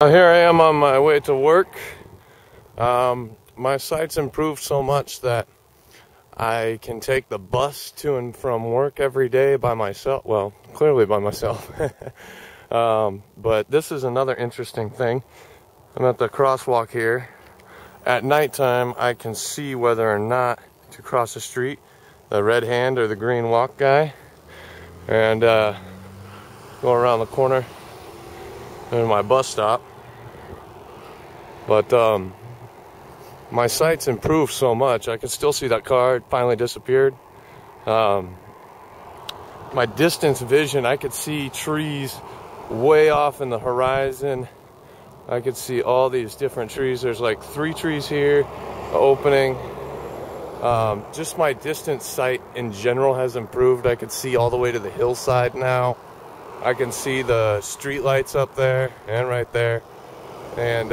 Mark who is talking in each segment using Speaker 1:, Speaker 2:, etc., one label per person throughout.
Speaker 1: Here I am on my way to work. My sight's improved so much that I can take the bus to and from work every day by myself. Well, clearly by myself. But this is another interesting thing. I'm at the crosswalk here. At nighttime, I can see whether or not to cross the street, the red hand or the green walk guy, and go around the corner to my bus stop. But my sight's improved so much. I can still see that car. It finally disappeared. My distance vision, I could see trees way off in the horizon. I could see all these different trees. There's like 3 trees here, opening. Just my distance sight in general has improved. I could see all the way to the hillside now. I can see the street lights up there and right there. And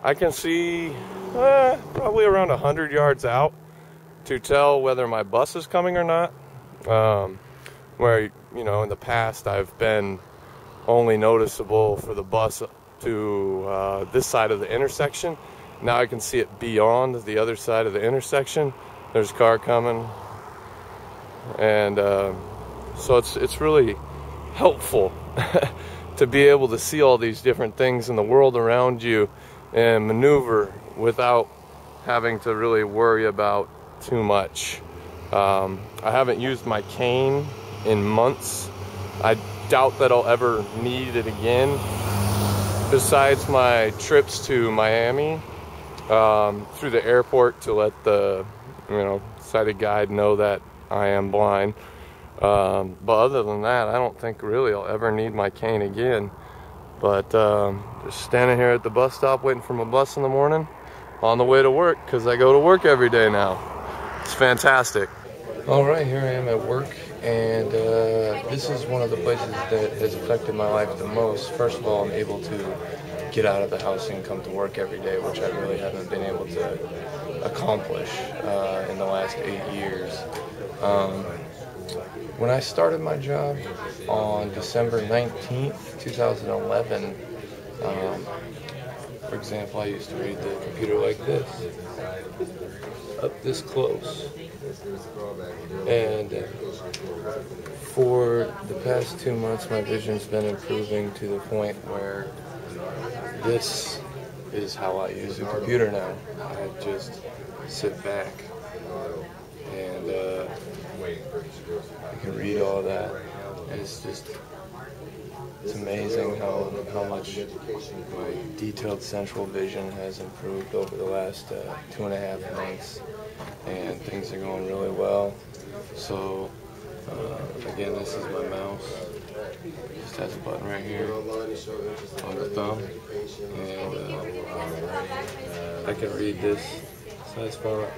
Speaker 1: I can see probably around 100 yards out to tell whether my bus is coming or not. Where, you know, in the past I've been only noticeable for the bus to this side of the intersection. Now I can see it beyond the other side of the intersection. There's a car coming. And so it's really helpful to be able to see all these different things in the world around you and maneuver without having to really worry about too much. I haven't used my cane in months. I doubt that I'll ever need it again. Besides my trips to Miami, through the airport to let the sighted guide know that I am blind. But other than that, I don't think really I'll ever need my cane again. But just standing here at the bus stop waiting for my bus in the morning on the way to work, because I go to work every day now. It's fantastic. Alright, here I am at work, and this is one of the places that has affected my life the most. First of all, I'm able to get out of the house and come to work every day, which I really haven't been able to accomplish in the last 8 years. When I started my job on December 19th, 2011, for example, I used to read the computer like this, up this close. And for the past 2 months, my vision's been improving to the point where this is how I use the computer now. I just sit back and I can read all that. And it's amazing how much my detailed central vision has improved over the last 2.5 months, and things are going really well. So again, this is my mouse. It just has a button right here on the thumb, and I can read this size font.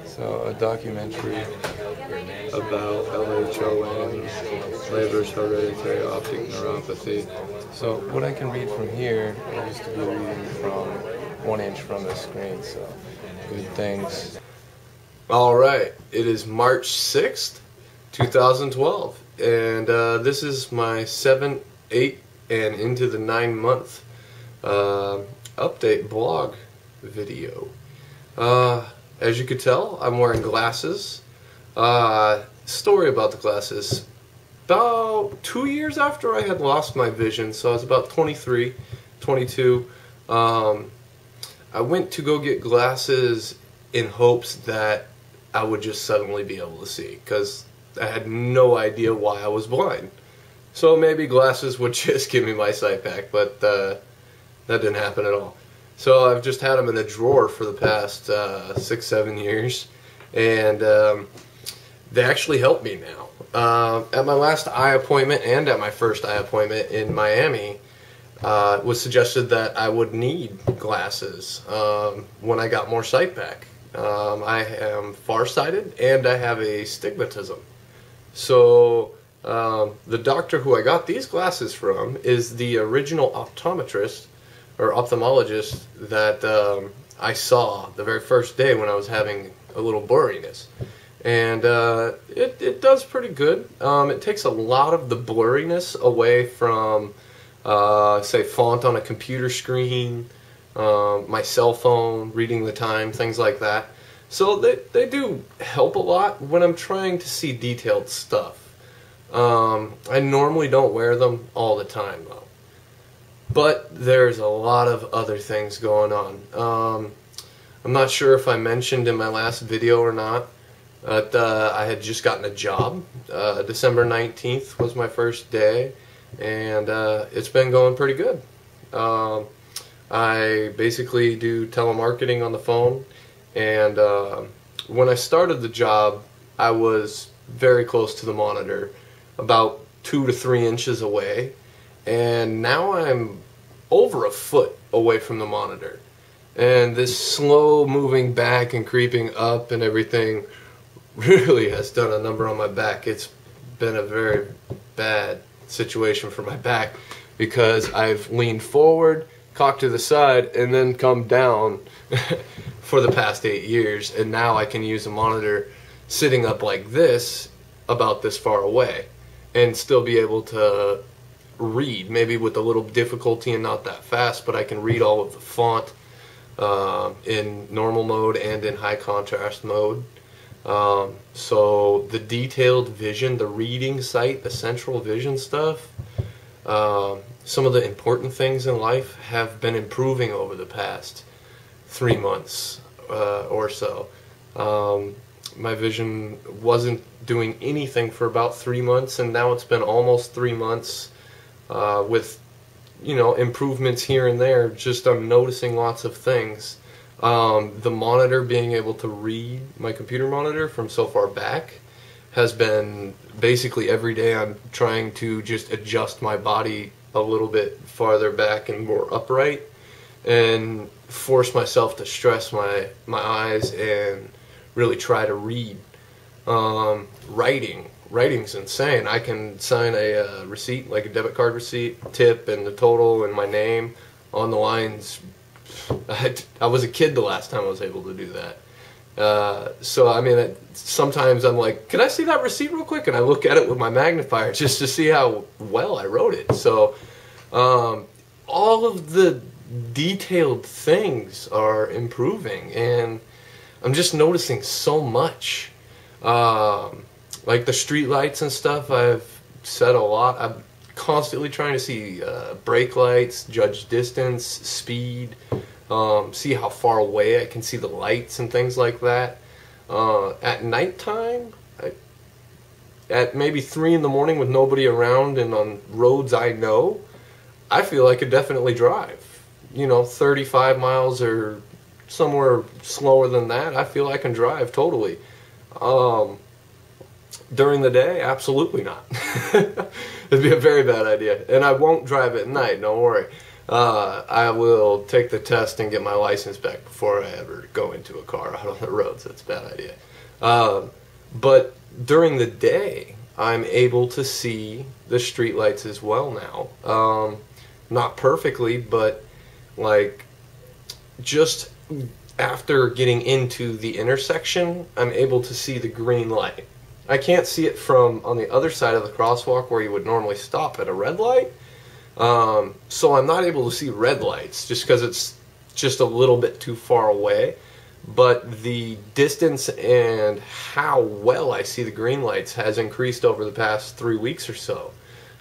Speaker 1: So a documentary about LHON, Leber's hereditary optic neuropathy. So what I can read from here, I used to be reading from 1 inch from the screen, so good things. Alright, it is March 6th, 2012, and this is my 7, 8, and into the 9-month update blog video. As you could tell, I'm wearing glasses. Story about the glasses. About 2 years after I had lost my vision, so I was about 23, 22, I went to go get glasses in hopes that I would just suddenly be able to see, because I had no idea why I was blind. So maybe glasses would just give me my sight back, but that didn't happen at all. So I've just had them in a drawer for the past 6, 7 years, and they actually help me now. At my last eye appointment and at my first eye appointment in Miami, it was suggested that I would need glasses when I got more sight back. I am farsighted and I have astigmatism. So the doctor who I got these glasses from is the original optometrist or ophthalmologist that I saw the very first day when I was having a little blurriness. And it does pretty good. It takes a lot of the blurriness away from
Speaker 2: say font on a computer screen, my cell phone, reading the time, things like that. So they do help a lot when I'm trying to see detailed stuff. I normally don't wear them all the time though. But there's a lot of other things going on. I'm not sure if I mentioned in my last video or not, but I had just gotten a job. December 19th was my first day, and it's been going pretty good. I basically do telemarketing on the phone, and when I started the job, I was very close to the monitor, about 2 to 3 inches away, and now I'm over a foot away from the monitor. And this slow moving back and creeping up and everything really has done a number on my back. It's been a very bad situation for my back because I've leaned forward, cocked to the side, and then come down for the past 8 years, and now I can use a monitor sitting up like this, about this far away, and still be able to read, maybe with a little difficulty and not that fast, but I can read all of the font in normal mode and in high contrast mode. So the detailed vision, the reading sight, the central vision stuff, some of the important things in life have been improving over the past 3 months or so. My vision wasn't doing anything for about 3 months, and now it's been almost 3 months with, you know, improvements here and there. Just I'm noticing lots of things. The monitor, being able to read my computer monitor from so far back, has been basically every day I'm trying to just adjust my body a little bit farther back and more upright, and force myself to stress my eyes and really try to read. Writing's insane. I can sign a receipt, like a debit card receipt, tip, and the total, and my name on the lines. I was a kid the last time I was able to do that. So I mean, sometimes I'm like, can I see that receipt real quick? And I look at it with my magnifier just to see how well I wrote it. So all of the detailed things are improving, and I'm just noticing so much. Like the street lights and stuff, I've said a lot. I'm constantly trying to see brake lights, judge distance, speed, see how far away I can see the lights and things like that. At nighttime, at maybe 3 in the morning with nobody around and on roads I know, I feel I could definitely drive. You know, 35 miles or somewhere slower than that, I feel I can drive totally. During the day, absolutely not. It'd be a very bad idea. And I won't drive at night, don't worry. I will take the test and get my license back before I ever go into a car out on the roads. That's a bad idea. But during the day, I'm able to see the streetlights as well now. Not perfectly, but like just after getting into the intersection, I'm able to see the green light. I can't see it from on the other side of the crosswalk where you would normally stop at a red light. So I'm not able to see red lights just because it's just a little bit too far away. But the distance and how well I see the green lights has increased over the past 3 weeks or so.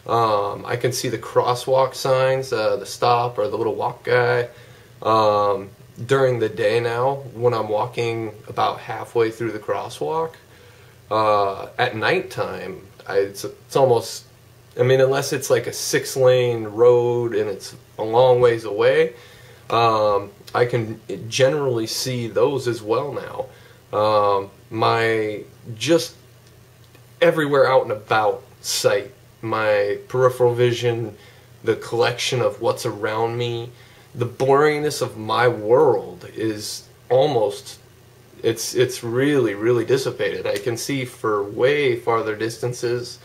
Speaker 2: I can see the crosswalk signs, the stop or the little walk guy. During the day now, when I'm walking about halfway through the crosswalk, at nighttime, it's almost, I mean, unless it's like a 6-lane road and it's a long ways away, I can generally see those as well now. My just everywhere out and about sight, my peripheral vision, the collection of what's around me, the blurriness of my world is almost, it's really, really dissipated. I can see for way farther distances.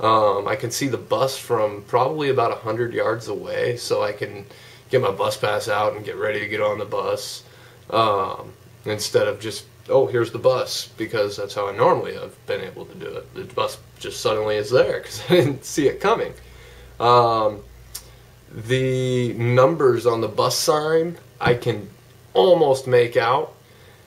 Speaker 2: I can see the bus from probably about 100 yards away, so I can get my bus pass out and get ready to get on the bus, instead of just, oh, here's the bus, because that's how I normally have been able to do it. The bus just suddenly is there because I didn't see it coming. The numbers on the bus sign, I can almost make out.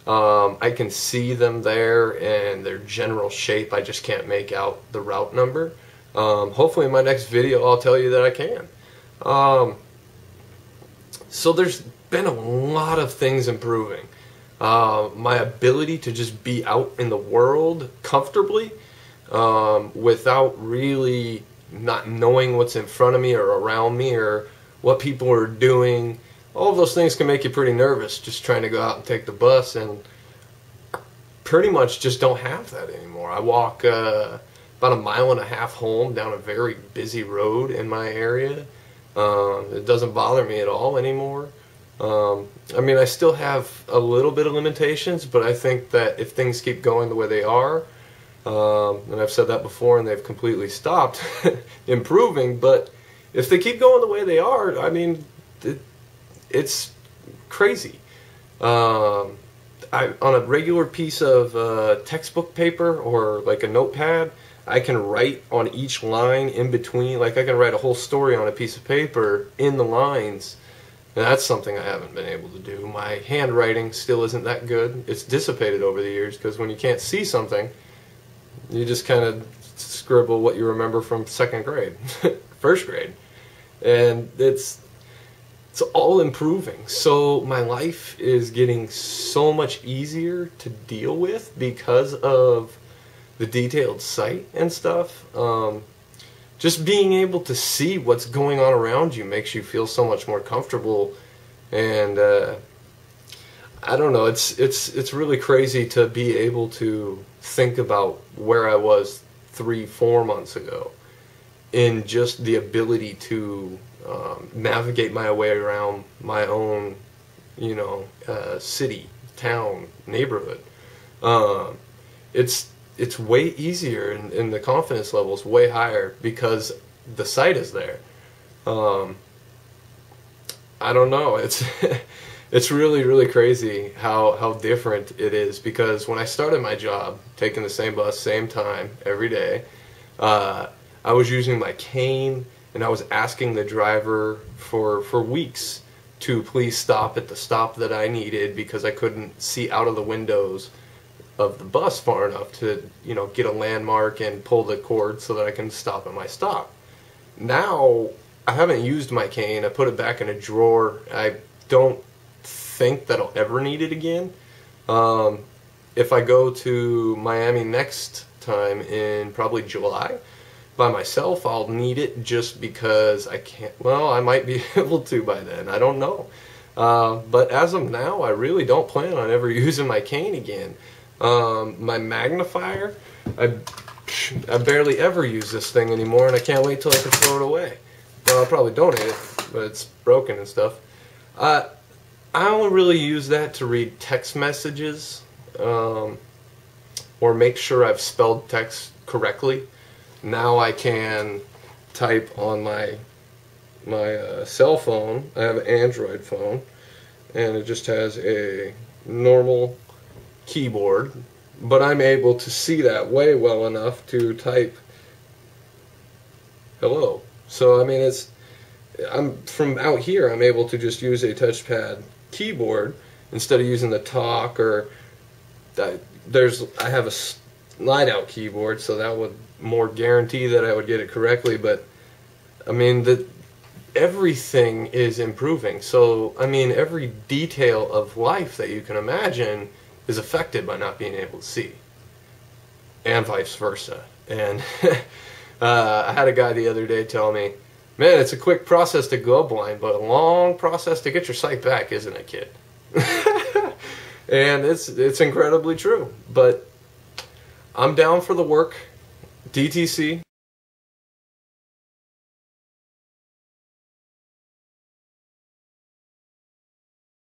Speaker 2: I can see them there and their general shape. I just can't make out the route number. Hopefully in my next video I'll tell you that I can. So there's been a lot of things improving. My ability to just be out in the world comfortably without really not knowing what's in front of me or around me or what people are doing. All of those things can make you pretty nervous just trying to go out and take the bus, and pretty much just don't have that anymore. I walk about 1.5 miles home down a very busy road in my area. It doesn't bother me at all anymore. I mean, I still have a little bit of limitations, but I think that if things keep going the way they are, and I've said that before and they've completely stopped improving, but if they keep going the way they are, I mean, it's crazy. On a regular piece of textbook paper or like a notepad, I can write on each line in between. Like I can write a whole story on a piece of paper in the lines, and that's something I haven't been able to do. My handwriting still isn't that good. It's dissipated over the years because when you can't see something, you just kind of scribble what you remember from 2nd grade, 1st grade, and it's all improving. So my life is getting so much easier to deal with because of the detailed sight and stuff. Just being able to see what's going on around you makes you feel so much more comfortable, and I don't know, it's really crazy to be able to think about where I was 3-4 months ago in just the ability to navigate my way around my own, you know, city, town, neighborhood. It's way easier, and the confidence level is way higher because the sight is there. I don't know. It's it's really crazy how different it is, because when I started my job, taking the same bus, same time, every day, I was using my cane, and I was asking the driver for weeks to please stop at the stop that I needed because I couldn't see out of the windows of the bus far enough to, you know, get a landmark and pull the cord so that I can stop at my stop. Now, I haven't used my cane. I put it back in a drawer. I don't think that I'll ever need it again. If I go to Miami next time in probably July by myself, I'll need it just because I can't, well, I might be able to by then. I don't know. But as of now, I really don't plan on ever using my cane again. My magnifier, I barely ever use this thing anymore, and I can't wait till I can throw it away. Well, I'll probably donate it, but it's broken and stuff. I only really use that to read text messages, or make sure I've spelled text correctly. Now I can type on my cell phone. I have an Android phone, and it just has a normal keyboard, but I'm able to see that way well enough to type hello. So I mean, I'm from out here, I'm able to just use a touchpad keyboard instead of using the talk, or I have a slide out keyboard, so that would more guarantee that I would get it correctly. But I mean, everything is improving. So I mean, every detail of life that you can imagine is affected by not being able to see, and vice versa. And I had a guy the other day tell me, man, it's a quick process to go blind, but a long process to get your sight back, isn't it, kid? And it's incredibly true. But I'm down for the work. DTC,